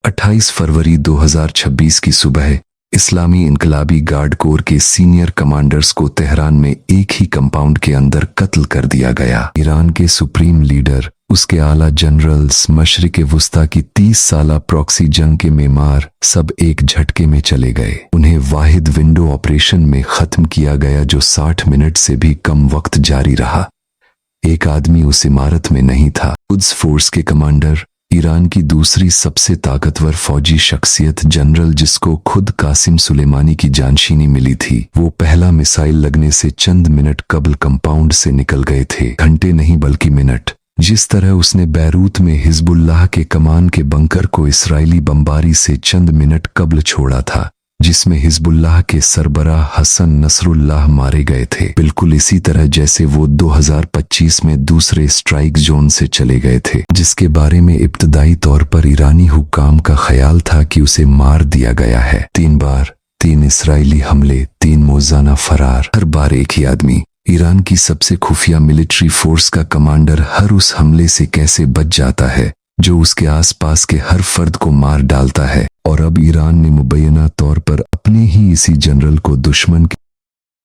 28 फरवरी 2026 की सुबह इस्लामी इनकलाबी guard core के सीनियर कमांडर्स को तेहरान में एक ही कंपाउंड के अंदर कत्ल कर दिया गया। ईरान के सुप्रीम लीडर, उसके आला जनरल्स, मशरिक वुस्ता की 30 साला प्रॉक्सी जंग के मेमार सब एक झटके में चले गए। उन्हें वाहिद विंडो ऑपरेशन में खत्म किया गया जो 60 मिनट से भी कम वक्त जारी रहा। एक आदमी उस इमारत में नहीं था। कुद्स फोर्स के कमांडर, ईरान की दूसरी सबसे ताकतवर फौजी शख्सियत, जनरल जिसको खुद कासिम सुलेमानी की जानशीनी मिली थी, वो पहला मिसाइल लगने से चंद मिनट कबल कंपाउंड से निकल गए थे। घंटे नहीं बल्कि मिनट। जिस तरह उसने बैरूत में हिजबुल्लाह के कमान के बंकर को इसराइली बमबारी से चंद मिनट कबल छोड़ा था, जिसमें हिजबुल्लाह के सरबराह हसन नसरुल्लाह मारे गए थे, बिल्कुल इसी तरह जैसे वो 2025 में दूसरे स्ट्राइक जोन से चले गए थे, जिसके बारे में इब्तदाई तौर पर ईरानी हुक्काम का ख्याल था कि उसे मार दिया गया है। 3 बार 3 इसराइली हमले, 3 मौजाना फरार, हर बार एक ही आदमी। ईरान की सबसे खुफिया मिलिट्री फोर्स का कमांडर हर उस हमले से कैसे बच जाता है जो उसके आसपास के हर फर्द को मार डालता है। और अब ईरान ने मुबैना तौर पर अपने ही इसी जनरल को दुश्मन के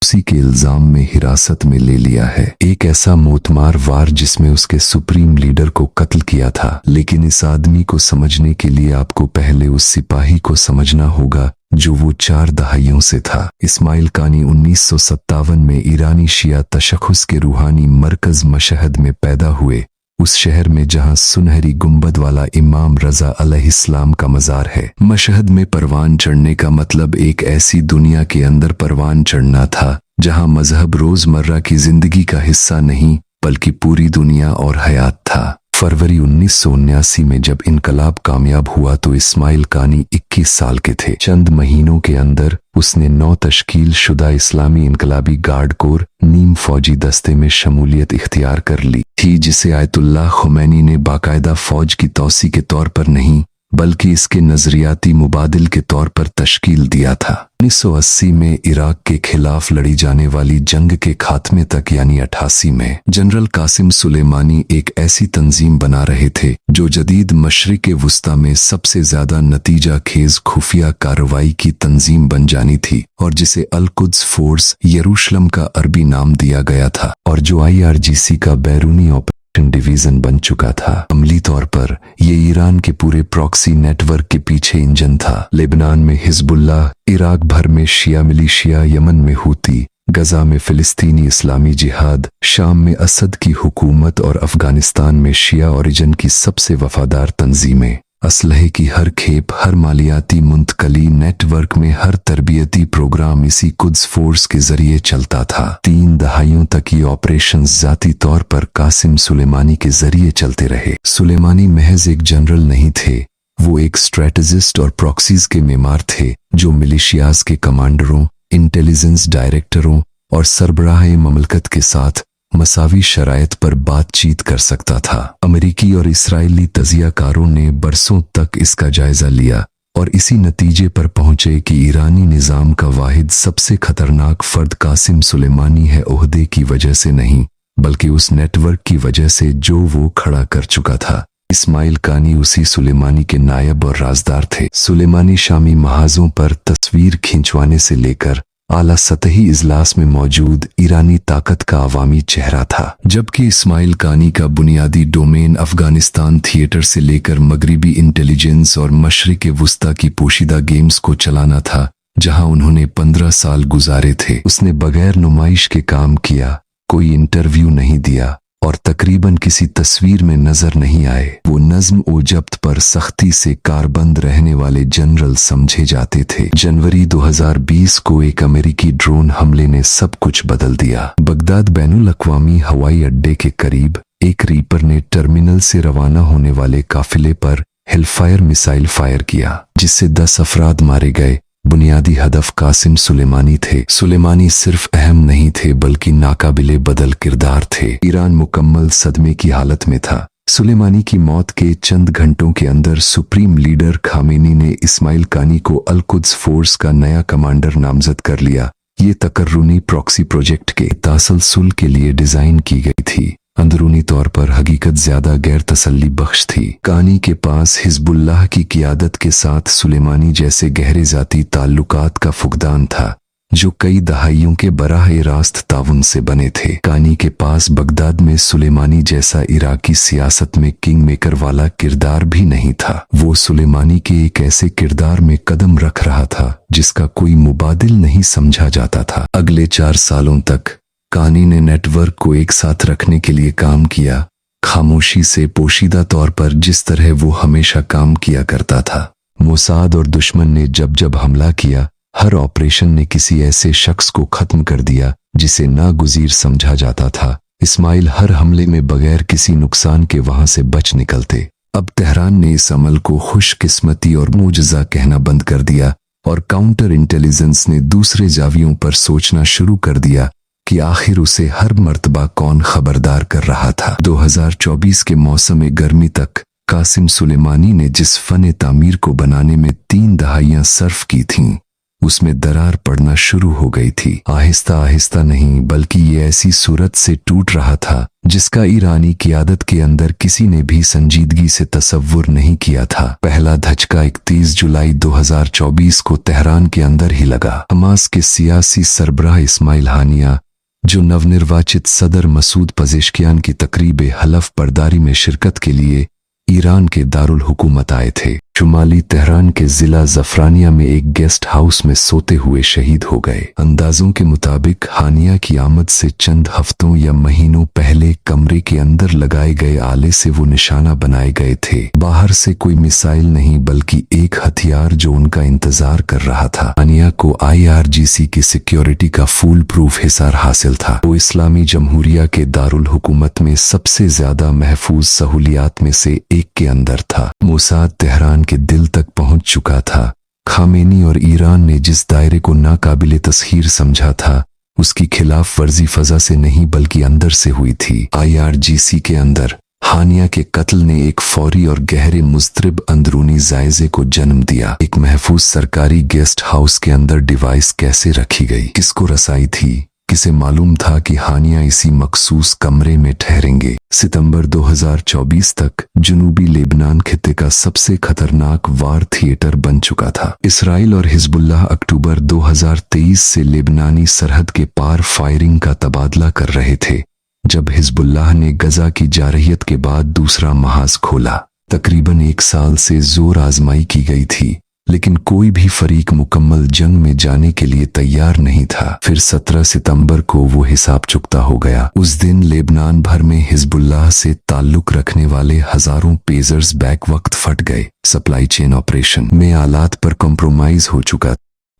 उसी के इल्जाम में हिरासत में ले लिया है। एक ऐसा मोतमार वार जिसमें उसके सुप्रीम लीडर को कत्ल किया था। लेकिन इस आदमी को समझने के लिए आपको पहले उस सिपाही को समझना होगा जो वो 4 दहाइयों से था। इस्माइल कानी 1957 में ईरानी शिया तशख़्ख़ुस के रूहानी मरकज मशहद में पैदा हुए, उस शहर में जहां सुनहरी गुंबद वाला इमाम रजा अलैहिस्सलाम का मजार है। मशहद में परवान चढ़ने का मतलब एक ऐसी दुनिया के अंदर परवान चढ़ना था जहां मजहब रोजमर्रा की जिंदगी का हिस्सा नहीं बल्कि पूरी दुनिया और हयात था। फरवरी 1979 में जब इनकलाब कामयाब हुआ तो इस्माइल कानी 21 साल के थे। चंद महीनों के अंदर उसने 9 तश्कील शुदा इस्लामी इनकलाबी गार्ड कोर नीम फौजी दस्ते में शमूलियत इख्तियार कर ली थी, जिसे आयतुल्लाह खुमैनी ने बाकायदा फौज की तौसी के तौर पर नहीं बल्कि इसके नजरियाती मुबादिल के तौर पर तश्कील दिया था। 1980 में इराक के खिलाफ लड़ी जाने वाली जंग के खात्मे तक यानी 88 में जनरल कासिम सुलेमानी एक ऐसी तंजीम बना रहे थे जो जदीद मशरिक वुस्ता में सबसे ज्यादा नतीजा खेज खुफिया कार्रवाई की तंजीम बन जानी थी और जिसे अल कुद्स फोर्स यरूशलम का अरबी नाम दिया गया था और जो IRGC का बैरूनी डिवीजन बन चुका था। अमली तौर पर ये ईरान के पूरे प्रॉक्सी नेटवर्क के पीछे इंजन था। लेबनान में हिजबुल्लाह, इराक भर में शिया मिलिशिया, यमन में हूती, गजा में फिलिस्तीनी इस्लामी जिहाद, शाम में असद की हुकूमत और अफगानिस्तान में शिया ओरिजिन की सबसे वफादार तंजीमें। असलहे की हर खेप, हर मालियाती मुंतकली नेटवर्क में हर तरबियती प्रोग्राम इसी कुद्स फोर्स के जरिए चलता था। 3 दहाइयों तक ये ऑपरेशन जाती तौर पर कासिम सुलेमानी के जरिए चलते रहे। सुलेमानी महज एक जनरल नहीं थे, वो एक स्ट्रेटेजिस्ट और प्रॉक्सीज के मेमार थे जो मिलिशियाज के कमांडरों, इंटेलिजेंस डायरेक्टरों और सरबराह ममलकत के साथ मसावी शराइत पर बातचीत कर सकता था। अमेरिकी और इसराइली तजियाकारों ने बरसों तक इसका जायजा लिया और इसी नतीजे पर पहुंचे कि ईरानी निज़ाम का वाहिद सबसे खतरनाक फर्द कासिम सुलेमानी है, ओहदे की वजह से नहीं बल्कि उस नेटवर्क की वजह से जो वो खड़ा कर चुका था। इस्माइल कानी उसी सुलेमानी के नायब और राजदार थे। सुलेमानी शामी महाजों पर तस्वीर खिंचवाने से लेकर आला सतही इजलास में मौजूद ईरानी ताकत का अवामी चेहरा था, जबकि इस्माइल कानी का बुनियादी डोमेन अफगानिस्तान थिएटर से लेकर मगरिबी इंटेलिजेंस और मशरिक वुस्ता की पोशीदा गेम्स को चलाना था, जहां उन्होंने 15 साल गुजारे थे। उसने बगैर नुमाइश के काम किया, कोई इंटरव्यू नहीं दिया और तकरीबन किसी तस्वीर में नजर नहीं आए। वो नज्म ओ जब्त पर सख्ती से कारबंद रहने वाले जनरल समझे जाते थे। जनवरी 2020 को एक अमेरिकी ड्रोन हमले ने सब कुछ बदल दिया। बगदाद बैनुल अक़वामी हवाई अड्डे के करीब एक रीपर ने टर्मिनल से रवाना होने वाले काफिले पर हेलफायर मिसाइल फायर किया, जिससे 10 अफराद मारे गए। बुनियादी हदफ कासिम सुलेमानी थे। सुलेमानी सिर्फ अहम नहीं थे बल्कि नाकाबिले बदल किरदार थे। ईरान मुकम्मल सदमे की हालत में था। सुलेमानी की मौत के चंद घंटों के अंदर सुप्रीम लीडर खामेनी ने इस्माइल कानी को अल कुद्स फोर्स का नया कमांडर नामजद कर लिया। ये तकर्रुनी प्रॉक्सी प्रोजेक्ट के तसलसल के लिए डिजाइन की गई थी। अंदरूनी तौर पर हकीकत ज्यादा गैर तसल्ली बख्श थी। कानी के पास हिजबुल्लाह की क़ियादत के साथ सुलेमानी जैसे गहरे ज़ाती ताल्लुकात का फुकदान था, जो कई दहाइयों के बराह रास्त ताउन से बने थे। कानी के पास बगदाद में सुलेमानी जैसा इराकी सियासत में किंग मेकर वाला किरदार भी नहीं था। वो सुलेमानी के एक ऐसे किरदार में कदम रख रहा था जिसका कोई मुबादिल नहीं समझा जाता था। अगले 4 सालों तक कानी ने नेटवर्क को एक साथ रखने के लिए काम किया, खामोशी से, पोशीदा तौर पर, जिस तरह वो हमेशा काम किया करता था। मोसाद और दुश्मन ने जब जब हमला किया, हर ऑपरेशन ने किसी ऐसे शख्स को खत्म कर दिया जिसे नागुज़ीर समझा जाता था। इस्माइल हर हमले में बगैर किसी नुकसान के वहां से बच निकलते। अब तेहरान ने इस अमल को खुशकिस्मती और मुजज़ा कहना बंद कर दिया और काउंटर इंटेलिजेंस ने दूसरे जावियों पर सोचना शुरू कर दिया कि आखिर उसे हर मर्तबा कौन खबरदार कर रहा था। 2024 के मौसम गर्मी तक कासिम सुलेमानी ने जिस फन तामीर को बनाने में 3 दहाइयां सर्फ की थीं, उसमें दरार पड़ना शुरू हो गई थी। आहिस्ता आहिस्ता नहीं, बल्कि ये ऐसी सूरत से टूट रहा था जिसका ईरानी क़ियादत के अंदर किसी ने भी संजीदगी से तसव्वुर नहीं किया था। पहला धचका 31 जुलाई 2024 को तेहरान के अंदर ही लगा। हमास के सियासी सरबराह इस्माइल हानिया, जो नवनिर्वाचित सदर मसूद पज़ेश्कियान की तकरीब हलफ बर्दारी में शिरकत के लिए ईरान के दारुल हुकूमत आए थे, शुमाली तेहरान के जिला ज़फ़रानिया में एक गेस्ट हाउस में सोते हुए शहीद हो गए। अंदाजों के मुताबिक हानिया की आमद से चंद हफ्तों या महीनों पहले कमरे के अंदर लगाए गए आले से वो निशाना बनाए गए थे। बाहर से कोई मिसाइल नहीं, बल्कि एक हथियार जो उनका इंतजार कर रहा था। हानिया को IRGC की सिक्योरिटी का फूल प्रूफ हिसार हासिल था। वो इस्लामी जमहूरिया के दारुल हुकूमत में सबसे ज्यादा महफूज सहूलियात में से एक के अंदर था। मोसाद तेहरान के दिल तक पहुंच चुका था। खामेनी और ईरान ने जिस दायरे को नाकाबिले तस्खीर समझा था, उसकी खिलाफ वर्जी फजा से नहीं बल्कि अंदर से हुई थी। IRGC के अंदर हानिया के कत्ल ने एक फौरी और गहरे मुस्तरिब अंदरूनी जायजे को जन्म दिया। एक महफूज सरकारी गेस्ट हाउस के अंदर डिवाइस कैसे रखी गई, किसको रसाई थी, किसे मालूम था कि हानिया इसी मखसूस कमरे में ठहरेंगे। सितंबर 2024 तक जनूबी लेबनान खित्ते का सबसे खतरनाक वार थिएटर बन चुका था। इसराइल और हिजबुल्लाह अक्टूबर 2023 से लेबनानी सरहद के पार फायरिंग का तबादला कर रहे थे, जब हिजबुल्लाह ने गजा की जारहियत के बाद दूसरा महाज खोला। तकरीबन 1 साल से जोर आजमाई की गई थी, लेकिन कोई भी फरीक मुकम्मल जंग में जाने के लिए तैयार नहीं था। फिर 17 सितंबर को वो हिसाब चुकता हो गया। उस दिन लेबनान भर में हिजबुल्लाह से ताल्लुक रखने वाले हजारों पेजर्स बैक वक्त फट गए। सप्लाई चेन ऑपरेशन में आलात पर कॉम्प्रोमाइज हो चुका,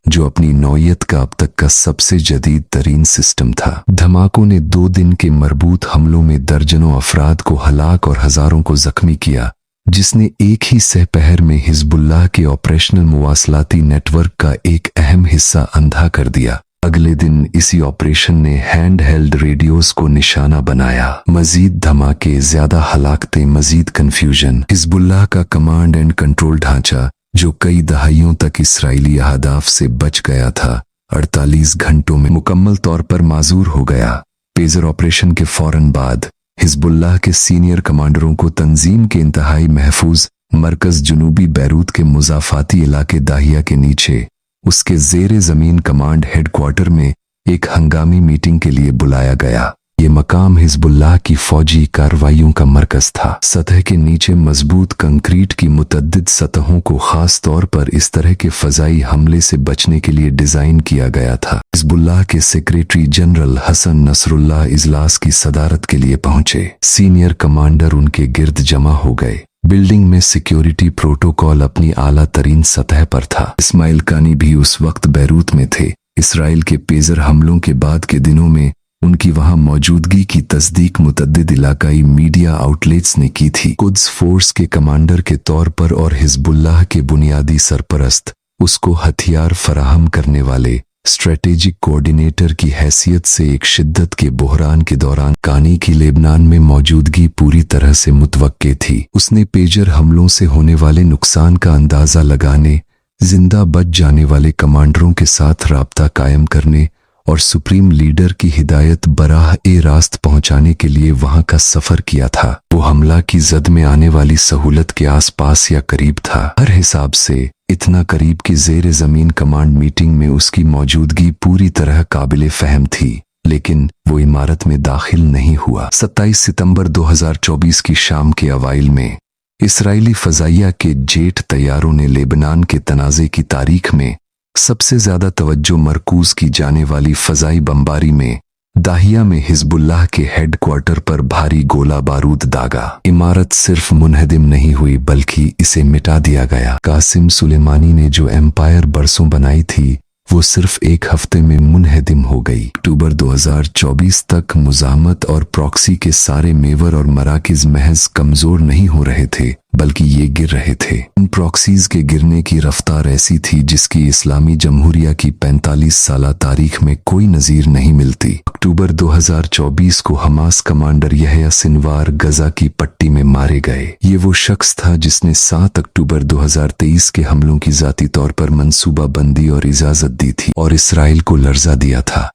जो अपनी नौयत का अब तक का सबसे जदीद तरीन सिस्टम था। धमाकों ने 2 दिन के मरबूत हमलों में दर्जनों अफराद को हलाक और हजारों को जख्मी किया, जिसने एक ही सहपहर में हिजबुल्लाह के ऑपरेशनल मुवासलाती नेटवर्क का एक अहम हिस्सा अंधा कर दिया। अगले दिन इसी ऑपरेशन ने हैंड हेल्ड रेडियोस को निशाना बनाया। मजीद धमाके, ज्यादा हलाकतें, मजीद कंफ्यूजन। हिजबुल्लाह का कमांड एंड कंट्रोल ढांचा, जो कई दहाइयों तक इसराइली अहदाफ से बच गया था, 48 घंटों में मुकम्मल तौर पर माजूर हो गया। पेजर ऑपरेशन के फौरन बाद हिजबुल्लाह के सीनियर कमांडरों को तंजीम के इंतहाई महफूज मरकज जनूबी बैरूत के मुजाफाती इलाके दाहिया के नीचे उसके जेरे जमीन कमांड हेडक्वार्टर में एक हंगामी मीटिंग के लिए बुलाया गया। ये मकाम हिजबुल्लाह की फौजी कार्रवाइयों का मरकज था। सतह के नीचे मजबूत कंक्रीट की मुतअद्दिद सतहों को खास तौर पर इस तरह के फजाई हमले से बचने के लिए डिजाइन किया गया था। हिजबुल्लाह के सेक्रेटरी जनरल हसन नसरुल्लाह इजलास की सदारत के लिए पहुंचे। सीनियर कमांडर उनके गिर्द जमा हो गए। बिल्डिंग में सिक्योरिटी प्रोटोकॉल अपनी आला तरीन सतह पर था। इस्माइल कानी भी उस वक्त बैरूत में थे। इसराइल के पेजर हमलों के बाद के दिनों में उनकी वहां मौजूदगी की तस्दीक मुतअद्दिद इलाकाई मीडिया आउटलेट्स ने की थी। कुद्स फोर्स के कमांडर के तौर पर और हिजबुल्लाह के बुनियादी सरपरस्त, उसको हथियार फराहम करने वाले स्ट्रेटेजिक कोऑर्डिनेटर की हैसियत से एक शिद्दत के बहरान के दौरान कानी की लेबनान में मौजूदगी पूरी तरह से मुतवक्के थी। उसने पेजर हमलों से होने वाले नुकसान का अंदाजा लगाने, जिंदा बच जाने वाले कमांडरों के साथ राब्ता कायम करने और सुप्रीम लीडर की हिदायत बराह ए रास्त पहुंचाने के लिए वहां का सफर किया था। वो हमला की जद में आने वाली सहूलत के आसपास या करीब था, हर हिसाब से इतना करीब कि जेर जमीन कमांड मीटिंग में उसकी मौजूदगी पूरी तरह काबिले फहम थी, लेकिन वो इमारत में दाखिल नहीं हुआ। 27 सितंबर 2024 की शाम के अवाइल में इसराइली फजाइया के जेट तैयारों ने लेबनान के तनाज़े की तारीख में सबसे ज्यादा तवज्जो मरकूज की जाने वाली फजाई बमबारी में दाहिया में हिजबुल्लाह के हेडक्वार्टर पर भारी गोला बारूद दागा। इमारत सिर्फ मुनहदिम नहीं हुई बल्कि इसे मिटा दिया गया। कासिम सुलेमानी ने जो एम्पायर बरसों बनाई थी वो सिर्फ एक हफ्ते में मुनहदिम हो गई। अक्टूबर 2024 तक मुजामत और प्रॉक्सी के सारे मेवर और मराकिज महज कमजोर नहीं हो रहे थे बल्कि ये गिर रहे थे। इन प्रॉक्सीज के गिरने की रफ्तार ऐसी थी जिसकी इस्लामी जमहूरिया की 45 साला तारीख में कोई नजीर नहीं मिलती। अक्टूबर 2024 को हमास कमांडर यहया सिनवार गजा की पट्टी में मारे गए। ये वो शख्स था जिसने 7 अक्टूबर 2023 के हमलों की जाती तौर पर मंसूबाबंदी और इजाजत दी थी और इसराइल को लर्जा दिया था।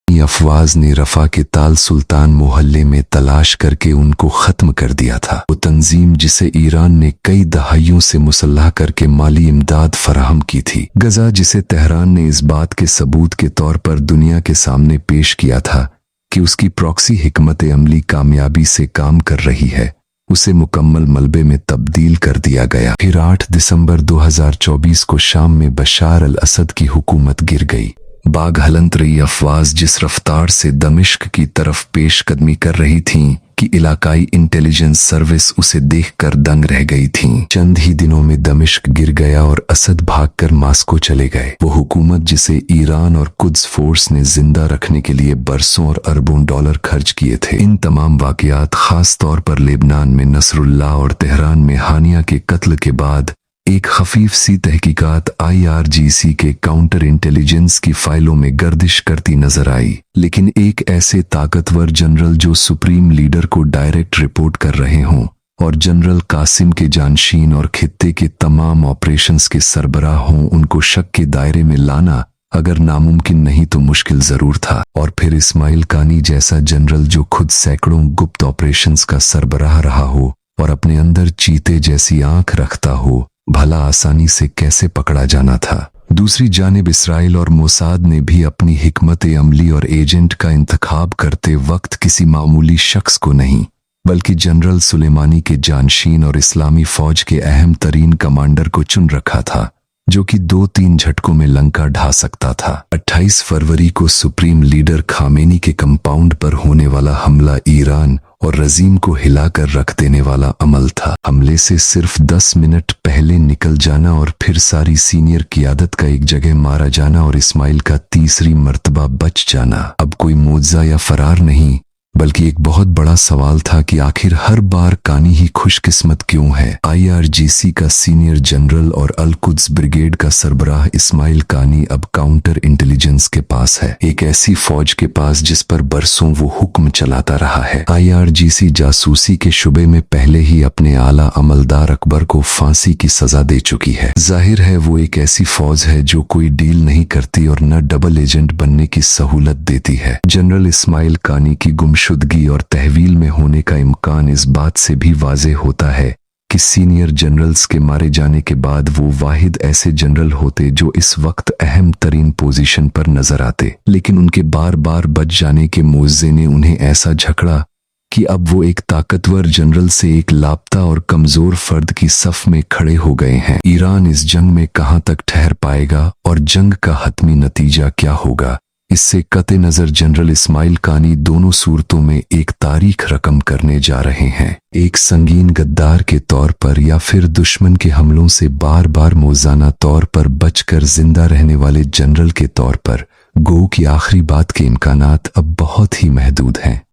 अफवाज ने रफा के ताल सुल्तान मोहल्ले में तलाश करके उनको खत्म कर दिया था। वो तंजीम जिसे ईरान ने कई दहाइयों से मुसल्लह करके माली इमदाद फराहम की थी। गजा जिसे तेहरान ने इस बात के सबूत के तौर पर दुनिया के सामने पेश किया था कि उसकी प्रॉक्सी हिकमत अमली कामयाबी से काम कर रही है, उसे मुकम्मल मलबे में तब्दील कर दिया गया। फिर 8 दिसंबर 2024 को शाम में बशार अल असद की हुकूमत गिर गई। बाग हलंत रही अफवाज जिस रफ्तार से दमिश्क की तरफ पेश कदमी कर रही थीं कि इलाकाई इंटेलिजेंस सर्विस उसे देखकर दंग रह गई थीं। चंद ही दिनों में दमिश्क गिर गया और असद भागकर मास्को चले गए। वो हुकूमत जिसे ईरान और कुद्स फोर्स ने जिंदा रखने के लिए बरसों और अरबों डॉलर खर्च किए थे। इन तमाम वाकयात खास तौर पर लेबनान में नसरुल्लाह और तेहरान में हानिया के कत्ल के बाद एक खफीफ सी तहकीकात IRGC के काउंटर इंटेलिजेंस की फाइलों में गर्दिश करती नजर आई, लेकिन एक ऐसे ताकतवर जनरल जो सुप्रीम लीडर को डायरेक्ट रिपोर्ट कर रहे हों और जनरल कासिम के जानशीन और खित्ते के तमाम ऑपरेशंस के सरबराह हों, उनको शक के दायरे में लाना अगर नामुमकिन नहीं तो मुश्किल जरूर था। और फिर इस्माइल कानी जैसा जनरल जो खुद सैकड़ों गुप्त ऑपरेशंस का सरबराह रहा हो और अपने अंदर चीते जैसी आंख रखता हो, भला आसानी से कैसे पकड़ा जाना था। दूसरी जानिब इसराइल और मोसाद ने भी अपनी हिकमत अमली और एजेंट का इंतखाब करते वक्त किसी मामूली शख्स को नहीं बल्कि जनरल सुलेमानी के जानशीन और इस्लामी फौज के अहम तरीन कमांडर को चुन रखा था, जो कि 2-3 झटकों में लंका ढा सकता था। 28 फरवरी को सुप्रीम लीडर खामेनी के कंपाउंड पर होने वाला हमला ईरान और रजीम को हिलाकर रख देने वाला अमल था। हमले से सिर्फ 10 मिनट पहले निकल जाना और फिर सारी सीनियर क़ियादत का एक जगह मारा जाना और इस्माइल का तीसरी मर्तबा बच जाना अब कोई मोज़ा या फरार नहीं बल्कि एक बहुत बड़ा सवाल था कि आखिर हर बार कानी ही खुशकिस्मत क्यों है। IRGC का सीनियर जनरल और अल कुद्स ब्रिगेड का सरबराह इस्माइल कानी अब काउंटर इंटेलिजेंस के पास है, एक ऐसी फौज के पास जिस पर बरसों वो हुक्म चलाता रहा है। IRGC जासूसी के शुबे में पहले ही अपने आला अमलदार अकबर को फांसी की सजा दे चुकी है। जाहिर है वो एक ऐसी फौज है जो कोई डील नहीं करती और न डबल एजेंट बनने की सहूलत देती है। जनरल इस्माइल कानी की गुमशुदगी और तहवील में होने का इम्कान इस बात से भी वाज़ेह होता है कि सीनियर जनरल्स के मारे जाने के बाद वो वाहिद ऐसे जनरल होते जो इस वक्त अहम तरीन पोजीशन पर नजर आते, लेकिन उनके बार बार बच जाने के मुआवजे ने उन्हें ऐसा झकड़ा कि अब वो एक ताकतवर जनरल से एक लापता और कमजोर फर्द की सफ में खड़े हो गए हैं। ईरान इस जंग में कहां तक ठहर पाएगा और जंग का हतमी नतीजा क्या होगा, इससे कते नजर जनरल इस्माइल कानी दोनों सूरतों में एक तारीख रकम करने जा रहे हैं। एक संगीन गद्दार के तौर पर या फिर दुश्मन के हमलों से बार बार मोजाना तौर पर बचकर जिंदा रहने वाले जनरल के तौर पर गो की आखिरी बात के इम्कानात अब बहुत ही महदूद हैं।